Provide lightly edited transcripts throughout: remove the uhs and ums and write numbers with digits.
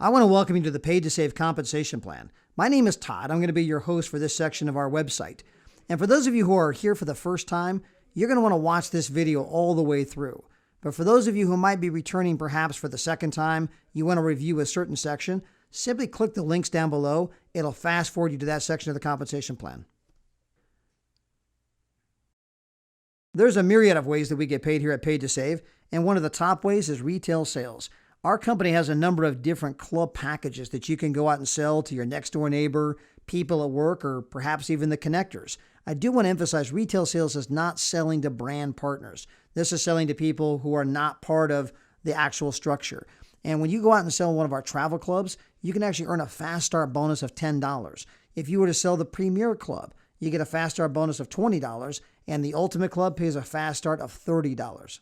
I want to welcome you to the Paid to Save compensation plan. My name is Todd. I'm going to be your host for this section of our website. And for those of you who are here for the first time, you're going to want to watch this video all the way through. But for those of you who might be returning perhaps for the second time, you want to review a certain section, simply click the links down below. It'll fast forward you to that section of the compensation plan. There's a myriad of ways that we get paid here at Paid to Save, and one of the top ways is retail sales. Our company has a number of different club packages that you can go out and sell to your next door neighbor, people at work, or perhaps even the connectors. I do want to emphasize retail sales is not selling to brand partners. This is selling to people who are not part of the actual structure. And when you go out and sell one of our travel clubs, you can actually earn a fast start bonus of $10. If you were to sell the Premier Club, you get a fast start bonus of $20, and the Ultimate Club pays a fast start of $30.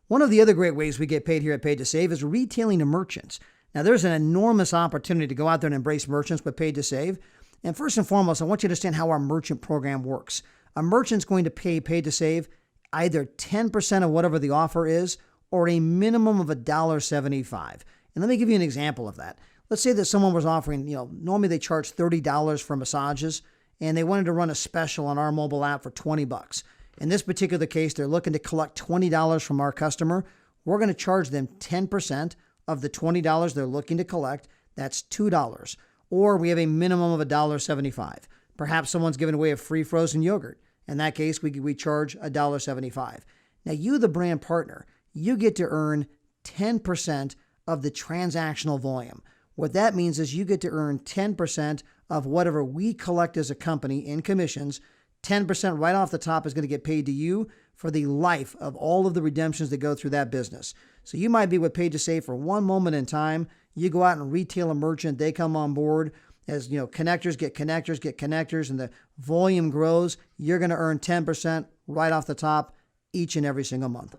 One of the other great ways we get paid here at Paid to Save is retailing to merchants. Now, there's an enormous opportunity to go out there and embrace merchants with Paid to Save. And first and foremost, I want you to understand how our merchant program works. A merchant's going to pay Paid to Save either 10% of whatever the offer is or a minimum of $1.75. And let me give you an example of that. Let's say that someone was offering, normally they charge $30 for massages, and they wanted to run a special on our mobile app for $20. In this particular case, they're looking to collect $20 from our customer. We're going to charge them 10% of the $20 they're looking to collect. That's $2. Or we have a minimum of $1.75. Perhaps someone's giving away a free frozen yogurt. In that case, we charge $1.75. Now, you, the brand partner, you get to earn 10% of the transactional volume. What that means is you get to earn 10% of whatever we collect as a company in commissions. 10% right off the top is going to get paid to you for the life of all of the redemptions that go through that business. So you might be with Paid to Save for one moment in time. You go out and retail a merchant, they come on board. As connectors get connectors, and the volume grows, you're going to earn 10% right off the top each and every single month.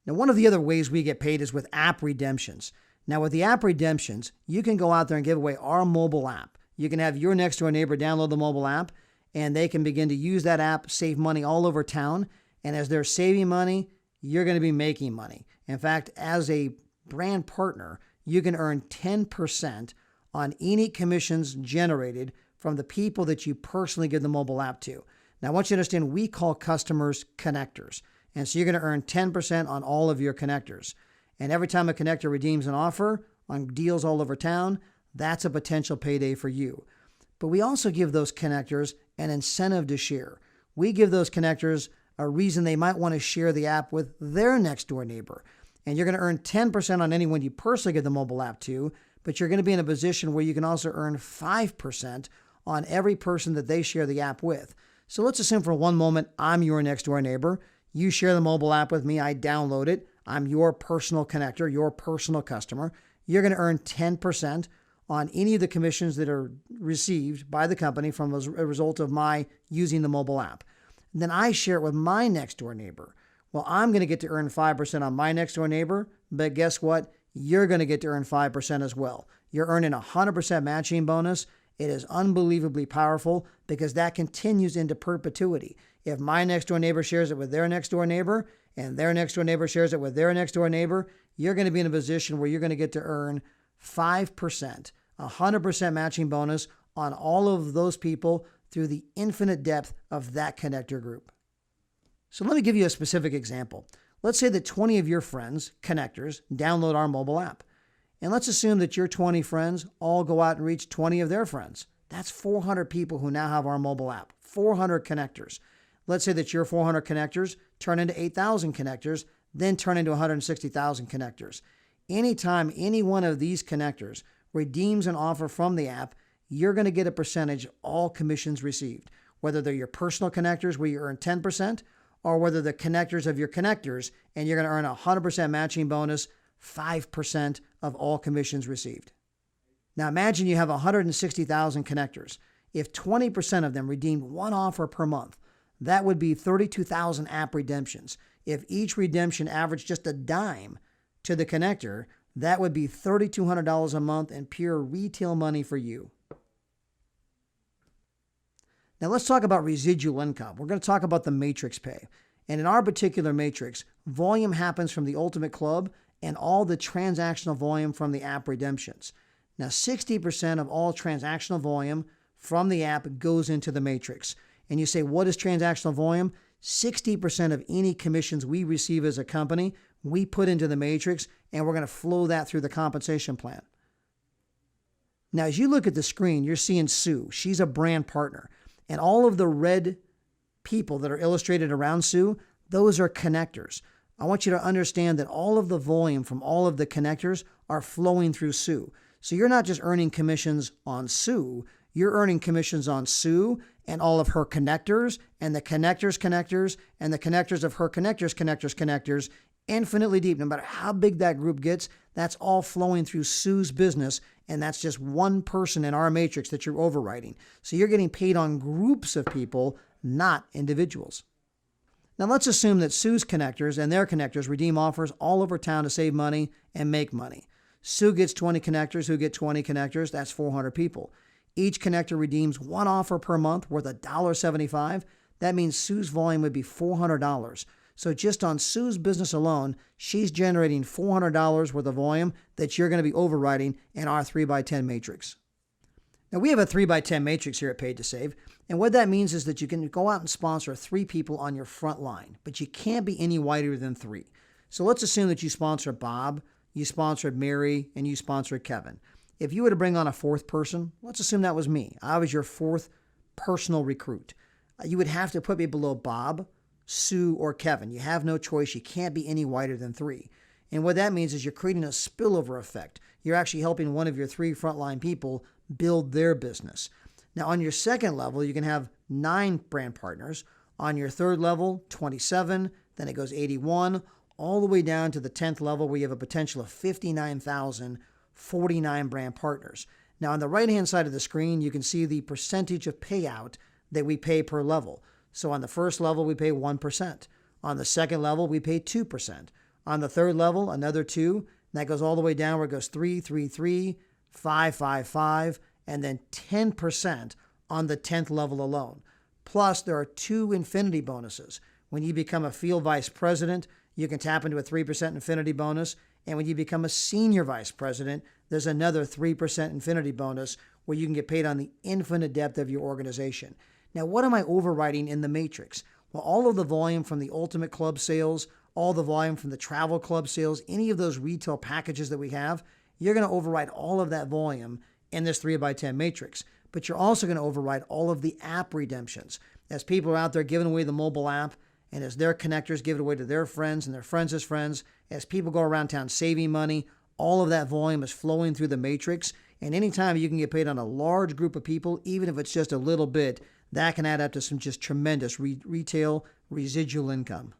Now, one of the other ways we get paid is with app redemptions. Now, with the app redemptions, you can go out there and give away our mobile app. You can have your next door neighbor download the mobile app, and they can begin to use that app, save money all over town. And as they're saving money, you're going to be making money. In fact, as a brand partner, you can earn 10% on any commissions generated from the people that you personally give the mobile app to. Now, I want you to understand, we call customers connectors. And so you're going to earn 10% on all of your connectors. And every time a connector redeems an offer on deals all over town, that's a potential payday for you. But we also give those connectors an incentive to share. We give those connectors a reason they might want to share the app with their next door neighbor. And you're going to earn 10% on anyone you personally give the mobile app to, but you're going to be in a position where you can also earn 5% on every person that they share the app with. So let's assume for one moment, I'm your next door neighbor. You share the mobile app with me. I download it. I'm your personal connector, your personal customer. You're going to earn 10% on any of the commissions that are received by the company from a result of my using the mobile app. And then I share it with my next door neighbor. Well, I'm going to get to earn 5% on my next door neighbor, but guess what? You're going to get to earn 5% as well. You're earning a 100% matching bonus. It is unbelievably powerful because that continues into perpetuity. If my next door neighbor shares it with their next door neighbor, and their next door neighbor shares it with their next door neighbor, you're going to be in a position where you're going to get to earn 5%, 100% matching bonus on all of those people through the infinite depth of that connector group. So let me give you a specific example. Let's say that 20 of your friends, connectors, download our mobile app. And let's assume that your 20 friends all go out and reach 20 of their friends. That's 400 people who now have our mobile app, 400 connectors. Let's say that your 400 connectors turn into 8,000 connectors, then turn into 160,000 connectors. Anytime any one of these connectors redeems an offer from the app, you're going to get a percentage of all commissions received, whether they're your personal connectors where you earn 10%, or whether they're connectors of your connectors and you're going to earn a 100% matching bonus, 5% of all commissions received. Now imagine you have 160,000 connectors. If 20% of them redeemed one offer per month, that would be 32,000 app redemptions. If each redemption averaged just a dime to the connector, that would be $3,200 a month in pure retail money for you. Now let's talk about residual income. We're going to talk about the matrix pay. And in our particular matrix, volume happens from the Ultimate Club and all the transactional volume from the app redemptions. Now, 60% of all transactional volume from the app goes into the matrix. And you say, what is transactional volume? 60% of any commissions we receive as a company, we put into the matrix, and we're going to flow that through the compensation plan. Now, as you look at the screen, you're seeing Sue. She's a brand partner. And all of the red people that are illustrated around Sue, those are connectors. I want you to understand that all of the volume from all of the connectors are flowing through Sue. So you're not just earning commissions on Sue, you're earning commissions on Sue and all of her connectors and the connectors, and the connectors of her connectors, infinitely deep. No matter how big that group gets, that's all flowing through Sue's business, and that's just one person in our matrix that you're overriding. So you're getting paid on groups of people, not individuals. Now let's assume that Sue's connectors and their connectors redeem offers all over town to save money and make money. Sue gets 20 connectors who get 20 connectors. That's 400 people. Each connector redeems one offer per month worth $1.75. That means Sue's volume would be $400. So just on Sue's business alone, she's generating $400 worth of volume that you're going to be overriding in our 3x10 matrix. Now, we have a 3x10 matrix here at Paid to Save, and what that means is that you can go out and sponsor 3 people on your front line, but you can't be any wider than 3. So let's assume that you sponsor Bob, you sponsored Mary, and you sponsored Kevin. If you were to bring on a 4th person, let's assume that was me. I was your 4th personal recruit. You would have to put me below Bob, Sue, or Kevin. You have no choice. You can't be any wider than 3. And what that means is you're creating a spillover effect. You're actually helping one of your 3 frontline people build their business. Now, on your 2nd level, you can have 9 brand partners. On your 3rd level, 27. Then it goes 81, all the way down to the 10th level where you have a potential of 59,049 brand partners. Now, on the right-hand side of the screen, you can see the percentage of payout that we pay per level. So on the 1st level, we pay 1%. On the 2nd level, we pay 2%. On the 3rd level, another 2%. And that goes all the way down where it goes 3, 3, 3, 5, 5, 5, and then 10% on the 10th level alone. Plus, there are 2 infinity bonuses. When you become a field vice president, you can tap into a 3% infinity bonus. And when you become a senior vice president, there's another 3% infinity bonus where you can get paid on the infinite depth of your organization. Now, what am I overriding in the matrix? Well, all of the volume from the Ultimate Club sales, all the volume from the Travel Club sales, any of those retail packages that we have, you're going to override all of that volume in this 3x10 matrix. But you're also going to override all of the app redemptions. As people are out there giving away the mobile app, and as their connectors give it away to their friends and their friends' friends, as people go around town saving money, all of that volume is flowing through the matrix. And anytime you can get paid on a large group of people, even if it's just a little bit, that can add up to some just tremendous retail residual income.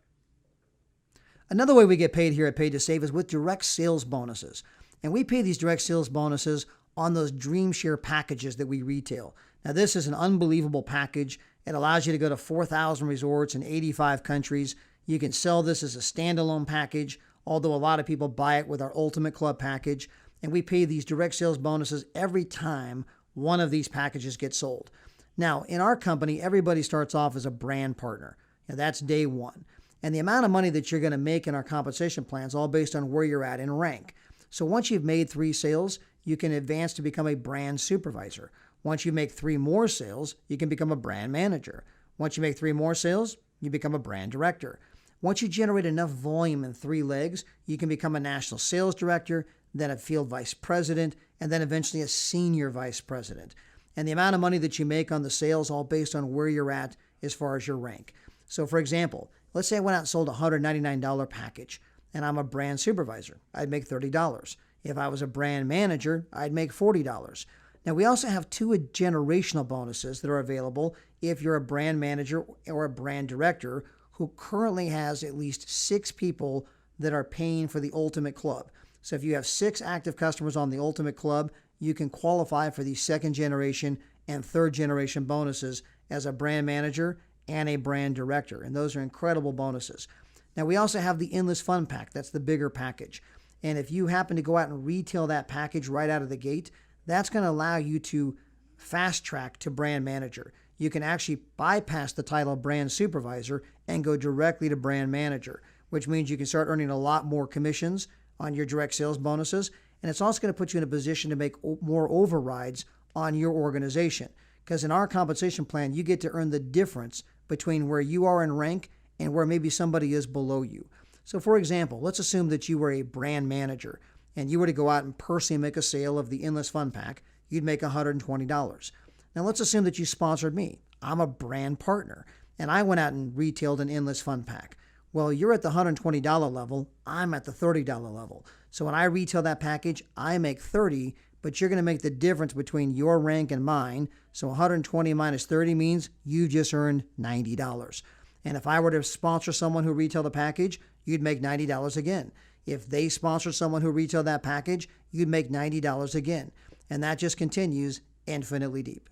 Another way we get paid here at Paid to Save is with direct sales bonuses. And we pay these direct sales bonuses on those Dream Share packages that we retail. Now, this is an unbelievable package. It allows you to go to 4,000 resorts in 85 countries. You can sell this as a standalone package, although a lot of people buy it with our Ultimate Club package. And we pay these direct sales bonuses every time one of these packages gets sold. Now, in our company, everybody starts off as a brand partner. Now, that's day 1. And the amount of money that you're going to make in our compensation plan is all based on where you're at in rank. So once you've made 3 sales, you can advance to become a brand supervisor. Once you make 3 more sales, you can become a brand manager. Once you make 3 more sales, you become a brand director. Once you generate enough volume in 3 legs, you can become a national sales director, then a field vice president, and then eventually a senior vice president. And the amount of money that you make on the sales all based on where you're at as far as your rank. So for example, let's say I went out and sold a $199 package, and I'm a brand supervisor. I'd make $30. If I was a brand manager, I'd make $40. Now, we also have 2 generational bonuses that are available if you're a brand manager or a brand director who currently has at least 6 people that are paying for the Ultimate Club. So if you have 6 active customers on the Ultimate Club, you can qualify for the 2nd generation and 3rd generation bonuses as a brand manager and a brand director. And those are incredible bonuses. Now, we also have the Endless Fun Pack. That's the bigger package. And if you happen to go out and retail that package right out of the gate, that's going to allow you to fast track to brand manager. You can actually bypass the title brand supervisor and go directly to brand manager, which means you can start earning a lot more commissions on your direct sales bonuses. And it's also going to put you in a position to make more overrides on your organization. Because in our compensation plan, you get to earn the difference between where you are in rank and where maybe somebody is below you. So for example, let's assume that you were a brand manager and you were to go out and personally make a sale of the Endless Fun Pack. You'd make $120. Now let's assume that you sponsored me. I'm a brand partner and I went out and retailed an Endless Fun Pack. Well, you're at the $120 level. I'm at the $30 level. So when I retail that package, I make $30, but you're going to make the difference between your rank and mine. So 120 minus 30 means you just earned $90. And if I were to sponsor someone who retailed the package, you'd make $90 again. If they sponsor someone who retailed that package, you'd make $90 again. And that just continues infinitely deep.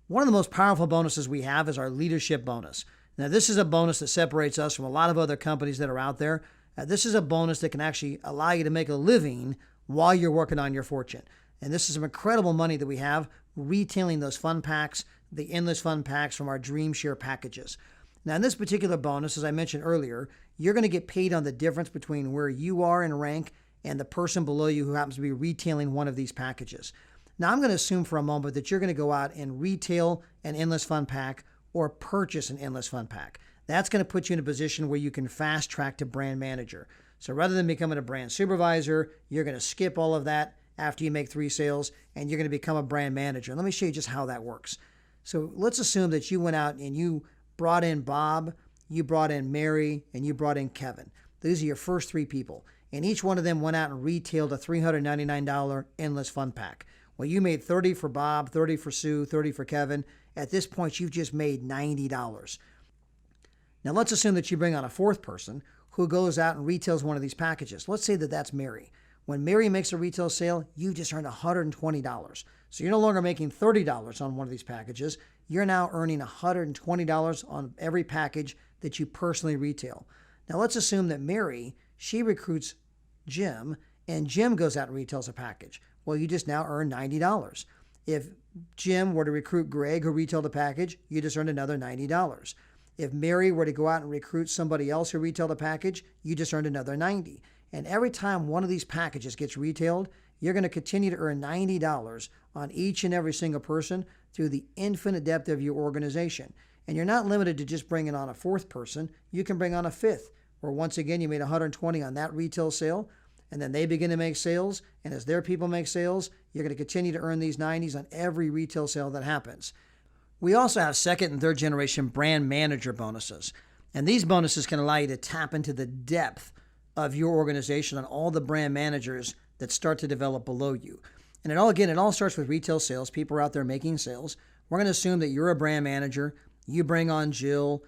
One of the most powerful bonuses we have is our leadership bonus. Now, this is a bonus that separates us from a lot of other companies that are out there. This is a bonus that can actually allow you to make a living while you're working on your fortune. And this is some incredible money that we have retailing those fun packs, the Endless Fun Packs from our Dream Share packages. Now, in this particular bonus, as I mentioned earlier, you're going to get paid on the difference between where you are in rank and the person below you who happens to be retailing one of these packages. Now, I'm going to assume for a moment that you're going to go out and retail an Endless Fun Pack or purchase an Endless Fun Pack. That's going to put you in a position where you can fast track to brand manager. So rather than becoming a brand supervisor, you're going to skip all of that after you make 3 sales and you're going to become a brand manager. And let me show you just how that works. So let's assume that you went out and you brought in Bob, you brought in Mary, and you brought in Kevin. These are your first 3 people. And each one of them went out and retailed a $399 Endless Fun Pack. Well, you made 30 for Bob, 30 for Sue, 30 for Kevin. At this point, you've just made $90. Now, let's assume that you bring on a 4th person who goes out and retails one of these packages. Let's say that that's Mary. When Mary makes a retail sale, you just earned $120. So you're no longer making $30 on one of these packages. You're now earning $120 on every package that you personally retail. Now, let's assume that Mary, she recruits Jim, and Jim goes out and retails a package. Well, you just now earn $90. If Jim were to recruit Greg, who retailed a package, you just earned another $90. If Mary were to go out and recruit somebody else who retailed a package, you just earned another $90. And every time one of these packages gets retailed, you're going to continue to earn $90 on each and every single person through the infinite depth of your organization. And you're not limited to just bringing on a 4th person. You can bring on a 5th, where once again you made $120 on that retail sale, and then they begin to make sales, and as their people make sales, you're going to continue to earn these 90s on every retail sale that happens. We also have 2nd and 3rd generation brand manager bonuses, and these bonuses can allow you to tap into the depth of your organization on all the brand managers that start to develop below you. And it all starts with retail sales. People are out there making sales. We're going to assume that you're a brand manager. You bring on Jill.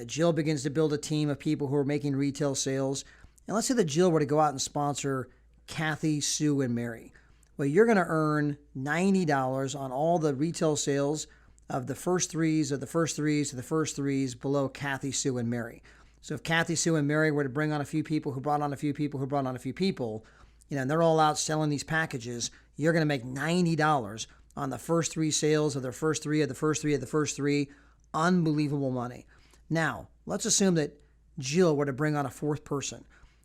Jill begins to build a team of people who are making retail sales. And let's say that Jill were to go out and sponsor Kathy, Sue, and Mary. Well, you're going to earn $90 on all the retail sales of the first threes of the first threes to the first threes below Kathy, Sue, and Mary. So if Kathy, Sue, and Mary were to bring on a few people who brought on a few people who brought on a few people, and they're all out selling these packages, you're going to make $90 on the first 3 sales of their first 3 of the first 3 of the first 3. Unbelievable money. Now, let's assume that Jill were to bring on a 4th person.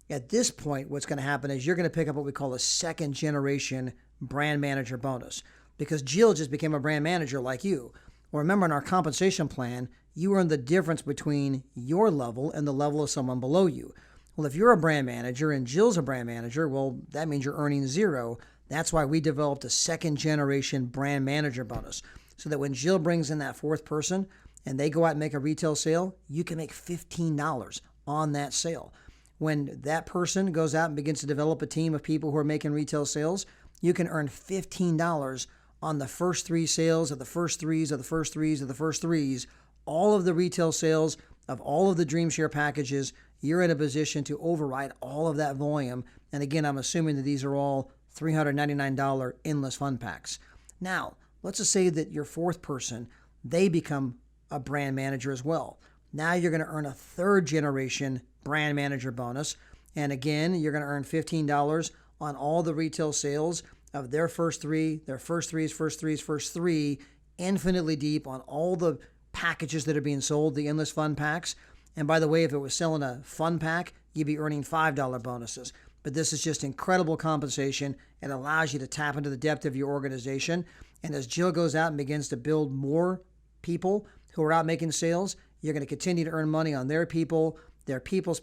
At this point, what's going to happen is you're going to pick up what we call a 2nd generation brand manager bonus, because Jill just became a brand manager like you. Well, remember, in our compensation plan, you earn the difference between your level and the level of someone below you. Well, if you're a brand manager and Jill's a brand manager, well, that means you're earning 0. That's why we developed a 2nd generation brand manager bonus, so that when Jill brings in that 4th person and they go out and make a retail sale, you can make $15 on that sale. When that person goes out and begins to develop a team of people who are making retail sales, you can earn $15 on the first 3 sales of the first threes of the first threes of the first threes. All of the retail sales of all of the Dream Share packages, you're in a position to override all of that volume. And again, I'm assuming that these are all $399 Endless Fun Packs. Now, let's just say that your 4th person, they become a brand manager as well. Now you're going to earn a 3rd generation brand manager bonus. And again, you're going to earn $15 on all the retail sales of their first 3, their first threes, first threes, first 3, infinitely deep on all the packages that are being sold, the Endless Fun Packs. And by the way, if it was selling a fun pack, you'd be earning $5 bonuses. but this is just incredible compensation. It allows you to tap into the depth of your organization. And as Jill goes out and begins to build more people who are out making sales, you're going to continue to earn money on their people, their people's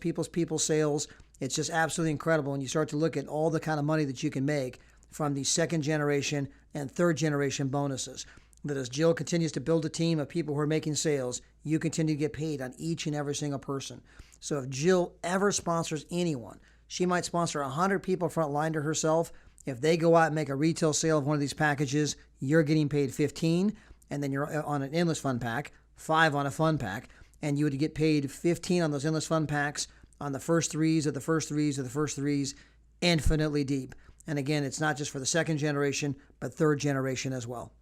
sales. It's just absolutely incredible. And you start to look at all the kind of money that you can make from the second generation and third generation bonuses. That as Jill continues to build a team of people who are making sales, you continue to get paid on each and every single person. So if Jill ever sponsors anyone, she might sponsor 100 people frontline to herself. If they go out and make a retail sale of one of these packages, you're getting paid 15, and then you're on an endless fun pack, 5 on a fun pack, and you would get paid 15 on those endless fun packs on the first threes of the first threes of the first threes, infinitely deep. And again, it's not just for the second generation, but third generation as well.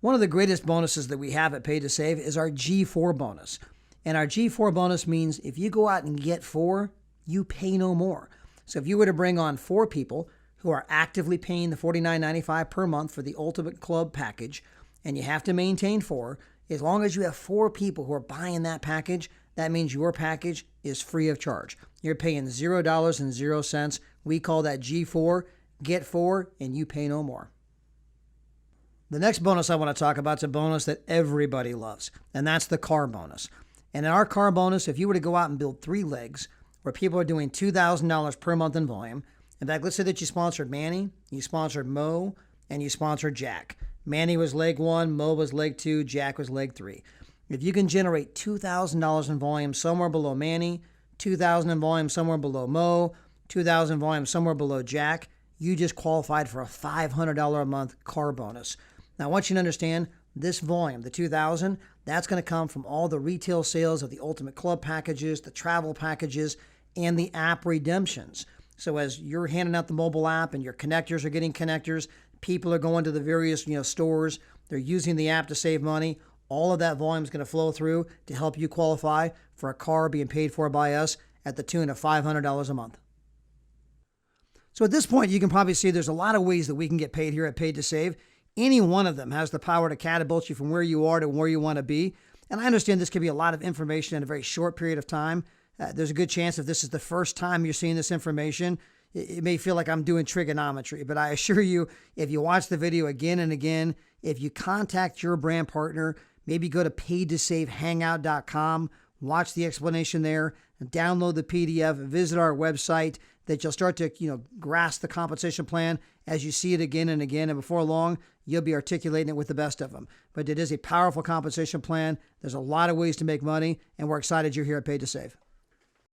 One of the greatest bonuses that we have at Pay to Save is our G4 bonus. And our G4 bonus means if you go out and get 4, you pay no more. So if you were to bring on 4 people who are actively paying the $49.95 per month for the Ultimate Club package, and you have to maintain 4, as long as you have 4 people who are buying that package, that means your package is free of charge. You're paying $0.00. We call that G4. Get 4 and you pay no more. The next bonus I want to talk about is a bonus that everybody loves, and that's the car bonus. And in our car bonus, if you were to go out and build 3 legs where people are doing $2,000 per month in volume, in fact, let's say that you sponsored Manny, you sponsored Mo, and you sponsored Jack. Manny was leg 1, Mo was leg 2, Jack was leg 3. If you can generate $2,000 in volume somewhere below Manny, $2,000 in volume somewhere below Mo, $2,000 in volume somewhere below Jack, you just qualified for a $500 a month car bonus. Now, I want you to understand this volume, the 2,000, that's going to come from all the retail sales of the Ultimate Club packages, the travel packages, and the app redemptions. So as you're handing out the mobile app and your connectors are getting connectors, people are going to the various stores, they're using the app to save money. All of that volume is going to flow through to help you qualify for a car being paid for by us at the tune of $500 a month. So at this point, you can probably see there's a lot of ways that we can get paid here at Paid to Save. Any one of them has the power to catapult you from where you are to where you want to be. And I understand this could be a lot of information in a very short period of time. There's a good chance if this is the first time you're seeing this information, it may feel like I'm doing trigonometry. But I assure you, if you watch the video again and again, if you contact your brand partner, maybe go to paidtosavehangout.com, watch the explanation there, and download the PDF, visit our website, that you'll start to grasp the compensation plan as you see it again and again. And before long, you'll be articulating it with the best of them. But it is a powerful compensation plan. There's a lot of ways to make money, and we're excited you're here at Paid to Save.